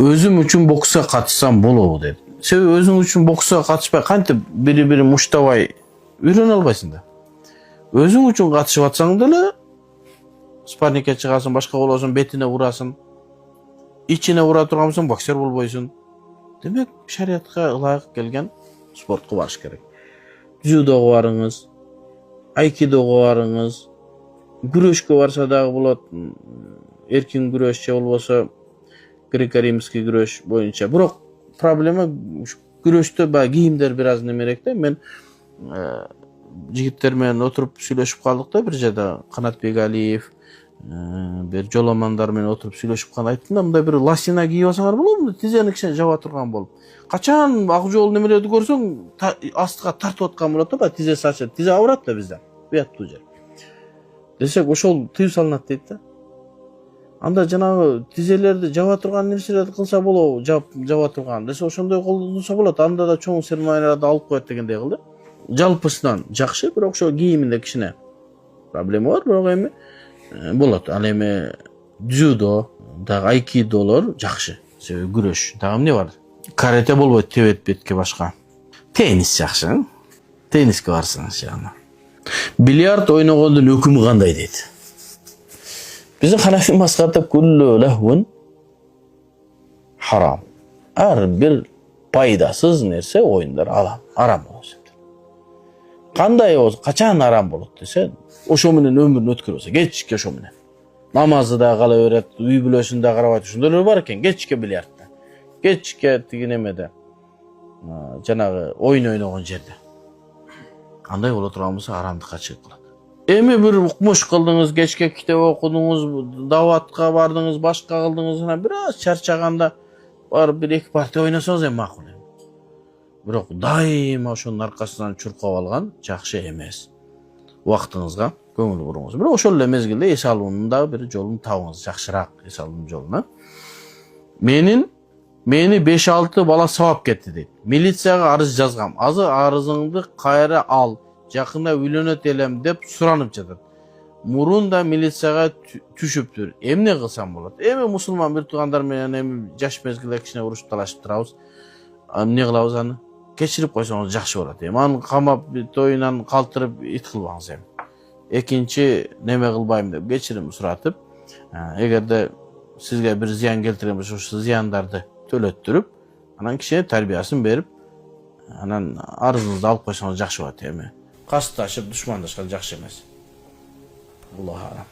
Özüm üçün boksa katışsam bolobу dedi. Себеби өзүң үчүн боксқа катышпай кантип бири-бирин муштабай үйрөнө албайсың да. Өзүң үчүн катышып атсаң деле спаррингке чыгасың, башка болосуң, бетине урасың. Ичине ура турган болсоң боксер болбойсуң. Демек, шариатка ылайык келген спортко барыш керек. Дзюдого барыңыз, айкидого барыңыз, күрөшкө барса дагы болот. Эркин күрөш же болбосо греко-римский күрөш боюнча. Бирок проблема күрөштө баягы кийимдер бир аз немерек да. Мен жигиттер менен отуруп сүйлөшүп калдык да бир жерде. Канатбек Алиев, бир жоламандар менен отуруп сүйлөшүп калып айттым да, мындай бир лосина кийип алсаңар болобу? Тизени кичине жаба турган болуп. Качан ак жол немелерди көрсөң, астыга тартып аткан болот да, баягы тизеси ачат. Тизе ауырат да бизде. Буяттуу жер. Десек, ошол тыюу салынат дейт да. Анда жанагы тизелерди жаба турган нерселерди кылса болобу, жаба турган. Десе ошондой колдонсо болот. Анда да чоң сермаяларды алып коет дегендей кылды. Жалпысынан жакшы, бирок ошо кийиминде кичине проблема бар, бирок эми болот. Ал эми дзюдо, дагы айкидолор жакшы. Себеби күрөш. Дагы эмне бар? Карате болбойт тебет бетке башка. Теннис жакшы. Тенниске барсаңыз жана. Бильярд ойногондун өкүмү кандай дейт? Биздин ханафи мазхабында күллү лахвун харам. Ар бир пайдасыз нерсе оюндар арам болот. Кандай болсо, качан арам болот десе, ошо менен өмүрүн өткөрөсө, кечке ошо менен. Намазды да кала берет, үй бүлөсүн да карабайт, ошондойлор бар экен, кечке бильярдта. Кечке тиги немеде. Жанагы оюн ойногон жерде. Андай боло турган болсо арамдыкка чыгып калат. Эми бир укмуш кылдыңыз, кечке китеп окудуңуз, даватка бардыңыз, башка кылдыңыз, бир аз чарчаганда барып бир эки партия ойносоңуз эми макул. Бирок дайыма ошонун аркасынан чуркап алган жакшы эмес. Убактыңызга көңүл буруңуз. Бирок ошол эле мезгилде эс алуунун да бир жолун табыңыз, жакшыраак эс алуунун жолуна. Мени 5-6 бала сабап кетти дейт. Милицияга арыз жазгам. Азыр арызыңды кайра ал. Жакында үйлөнөт элем деп суранып жатат. Мурун да милицияга түшүптүр. Эмне кылсам болот? Эми мусулман бир туугандар менен эми жаш мезгилде кичине урушуп талашып турабыз. Эмне кылабыз аны? Кечирип койсоңуз жакшы болот. Эми аны камап тоюнан калтырып ит кылбаңыз эми. Экинчи неме кылбайм деп кечирим суратып, эгерде сизге бир зыян келтирген болсо, ошо зыяндарды төлөттүрүп, анан кичине тарбиясын берип, анан арызыңызды алып койсоңуз жакшы болот эми. Касташып, душмандашкан жакшы эмес. Аллах алам.